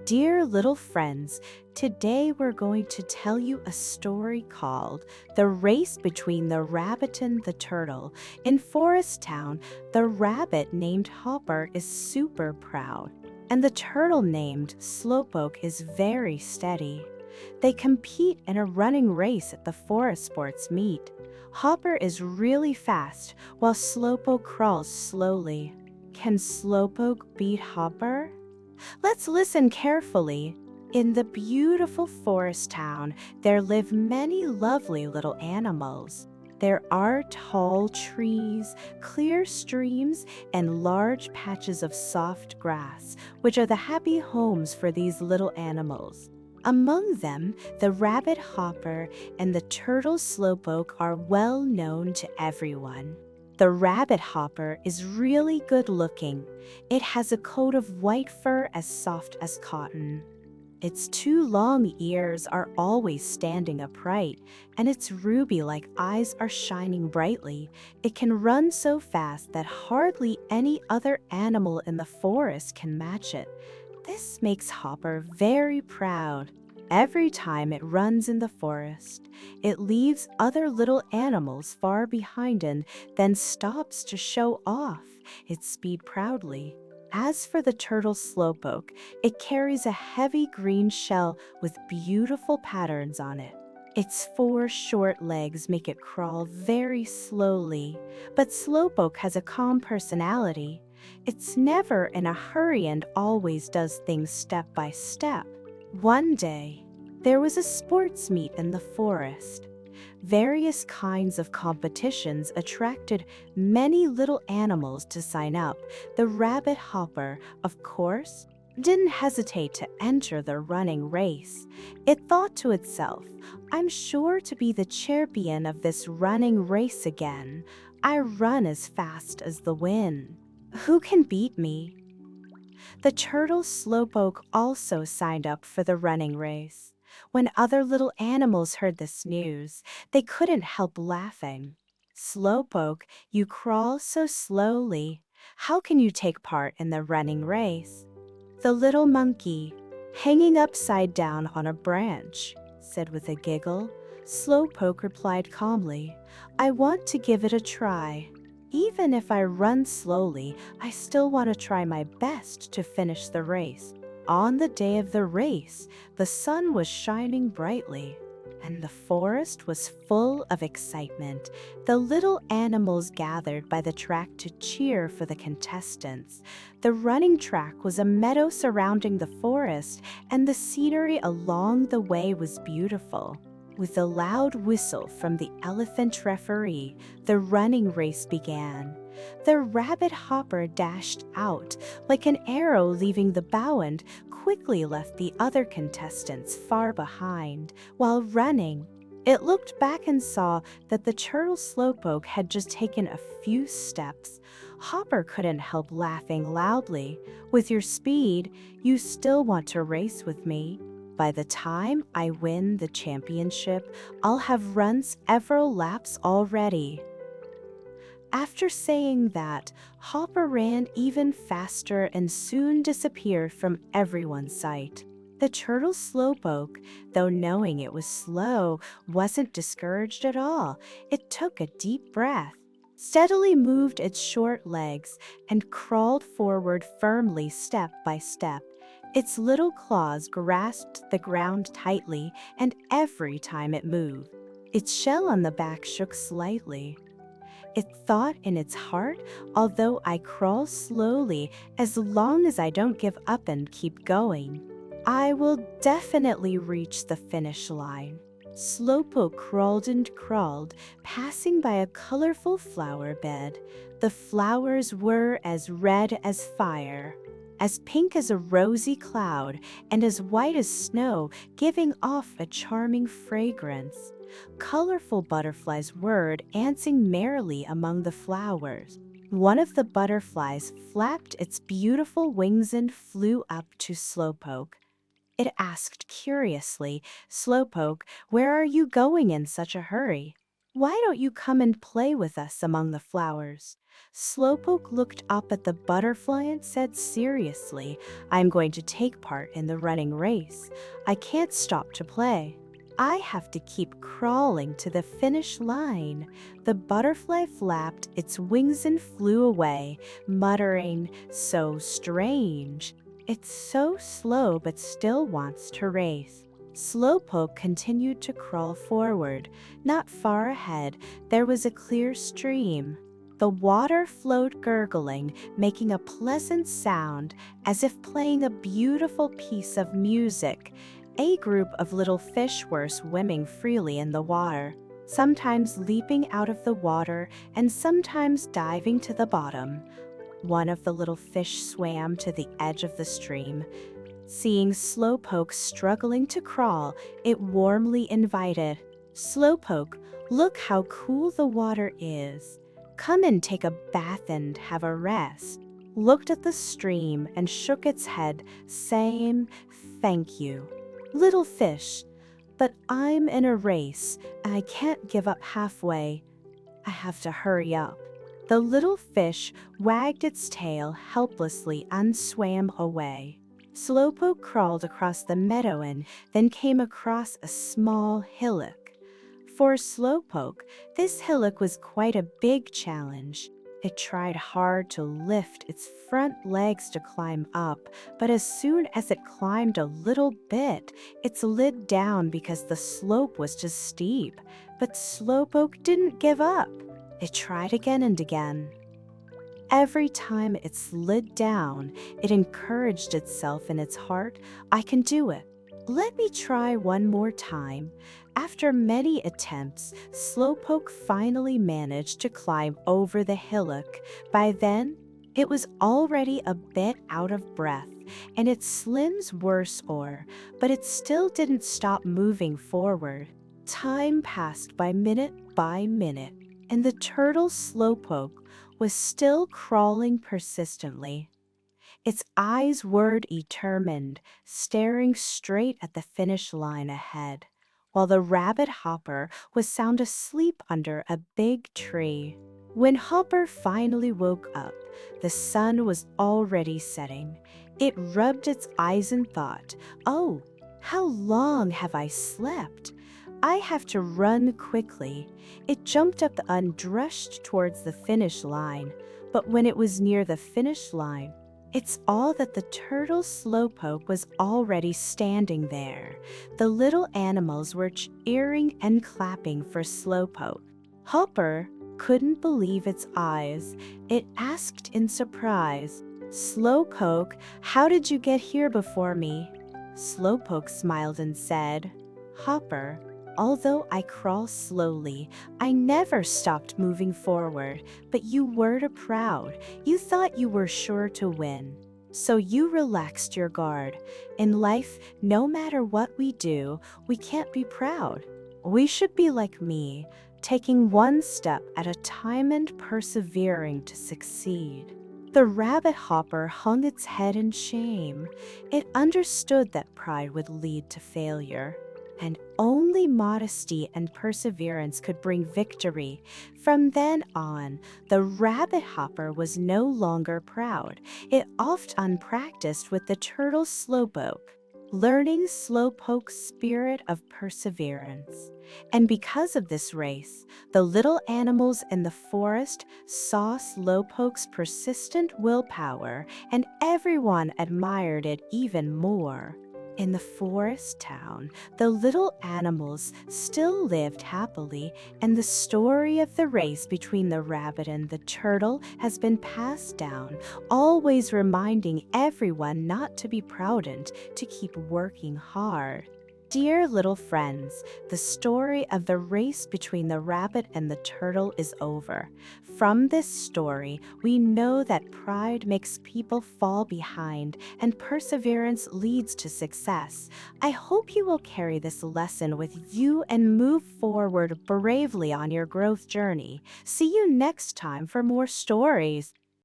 Dear little friends, today we're going to tell you a story called The Race Between the Rabbit and the Turtle. In Forest Town, the rabbit named Hopper is super proud, and the turtle named Slowpoke is very steady. They compete in a running race at the forest sports meet. Hopper is really fast, while Slowpoke crawls slowly. Can Slowpoke beat Hopper? Let's listen carefully. In the beautiful forest town, there live many lovely little animals. There are tall trees, clear streams, and large patches of soft grass, which are the happy homes for these little animals. Among them, the rabbit Hopper and the turtle Slowpoke are well known to everyone. The rabbit Hopper is really good looking. It has a coat of white fur as soft as cotton. Its two long ears are always standing upright, and its ruby-like eyes are shining brightly. It can run so fast that hardly any other animal in the forest can match it. This makes Hopper very proud. Every time it runs in the forest, it leaves other little animals far behind and then stops to show off its speed proudly. As for the turtle Slowpoke, it carries a heavy green shell with beautiful patterns on it. Its four short legs make it crawl very slowly, but Slowpoke has a calm personality. It's never in a hurry and always does things step by step. One day, there was a sports meet in the forest. Various kinds of competitions attracted many little animals to sign up. The rabbit Hopper, of course, didn't hesitate to enter the running race. It thought to itself, I'm sure to be the champion of this running race again. I run as fast as the wind. Who can beat me? The turtle Slowpoke also signed up for the running race. When other little animals heard this news, they couldn't help laughing. Slowpoke, you crawl so slowly. How can you take part in the running race? The little monkey, hanging upside down on a branch, said with a giggle. Slowpoke replied calmly, I want to give it a try. Even if I run slowly, I still want to try my best to finish the race. On the day of the race, the sun was shining brightly, and the forest was full of excitement. The little animals gathered by the track to cheer for the contestants. The running track was a meadow surrounding the forest, and the scenery along the way was beautiful. With a loud whistle from the elephant referee, the running race began. The rabbit Hopper dashed out like an arrow leaving the bow and quickly left the other contestants far behind. While running, it looked back and saw that the turtle Slowpoke had just taken a few steps. Hopper couldn't help laughing loudly. With your speed, you still want to race with me? By the time I win the championship, I'll have run several laps already. After saying that, Hopper ran even faster and soon disappeared from everyone's sight. The turtle Slowpoke, though knowing it was slow, wasn't discouraged at all. It took a deep breath, steadily moved its short legs, and crawled forward firmly step by step. Its little claws grasped the ground tightly, and every time it moved, its shell on the back shook slightly. It thought in its heart, although I crawl slowly, as long as I don't give up and keep going, I will definitely reach the finish line. Slowpoke crawled and crawled, passing by a colorful flower bed. The flowers were as red as fire, as pink as a rosy cloud, and as white as snow, giving off a charming fragrance. Colorful butterflies whirred, dancing merrily among the flowers. One of the butterflies flapped its beautiful wings and flew up to Slowpoke. It asked curiously, Slowpoke, where are you going in such a hurry? Why don't you come and play with us among the flowers? Slowpoke looked up at the butterfly and said seriously, I'm going to take part in the running race. I can't stop to play. I have to keep crawling to the finish line. The butterfly flapped its wings and flew away, muttering, so strange. It's so slow but still wants to race. Slowpoke continued to crawl forward. Not far ahead, there was a clear stream. The water flowed gurgling, making a pleasant sound as if playing a beautiful piece of music. A group of little fish were swimming freely in the water, sometimes leaping out of the water and sometimes diving to the bottom. One of the little fish swam to the edge of the stream. Seeing Slowpoke struggling to crawl, it warmly invited, Slowpoke, look how cool the water is. Come and take a bath and have a rest. Looked at the stream and shook its head, saying, thank you. Little fish, but I'm in a race and I can't give up halfway. I have to hurry up. The little fish wagged its tail helplessly and swam away. Slowpoke crawled across the meadow and then came across a small hillock. For Slowpoke, this hillock was quite a big challenge. It tried hard to lift its front legs to climb up, but as soon as it climbed a little bit, it slid down because the slope was too steep. But Slowpoke didn't give up. It tried again and again. Every time it slid down, it encouraged itself in its heart, I can do it. Let me try one more time. After many attempts, Slowpoke finally managed to climb over the hillock. By then, it was already a bit out of breath, and its limbs were sore, but it still didn't stop moving forward. Time passed by minute, and the turtle Slowpoke was still crawling persistently. Its eyes were determined, staring straight at the finish line ahead, while the rabbit Hopper was sound asleep under a big tree. When Hopper finally woke up, the sun was already setting. It rubbed its eyes and thought, oh, how long have I slept? I have to run quickly. It jumped up and rushed towards the finish line, but when it was near the finish line, it's all that the turtle Slowpoke was already standing there. The little animals were cheering and clapping for Slowpoke. Hopper couldn't believe its eyes. It asked in surprise, Slowpoke, how did you get here before me? Slowpoke smiled and said, Hopper, although I crawl slowly, I never stopped moving forward, but you were proud. You thought you were sure to win. So you relaxed your guard. In life, no matter what we do, we can't be proud. We should be like me, taking one step at a time and persevering to succeed. The rabbit Hopper hung its head in shame. It understood that pride would lead to failure, and only modesty and perseverance could bring victory. From then on, the rabbit Hopper was no longer proud. It often practiced with the turtle Slowpoke, learning Slowpoke's spirit of perseverance. And because of this race, the little animals in the forest saw Slowpoke's persistent willpower, and everyone admired it even more. In the forest town, the little animals still lived happily, and the story of the race between the rabbit and the turtle has been passed down, always reminding everyone not to be proud and to keep working hard. Dear little friends, the story of the race between the rabbit and the turtle is over. From this story, we know that pride makes people fall behind and perseverance leads to success. I hope you will carry this lesson with you and move forward bravely on your growth journey. See you next time for more stories.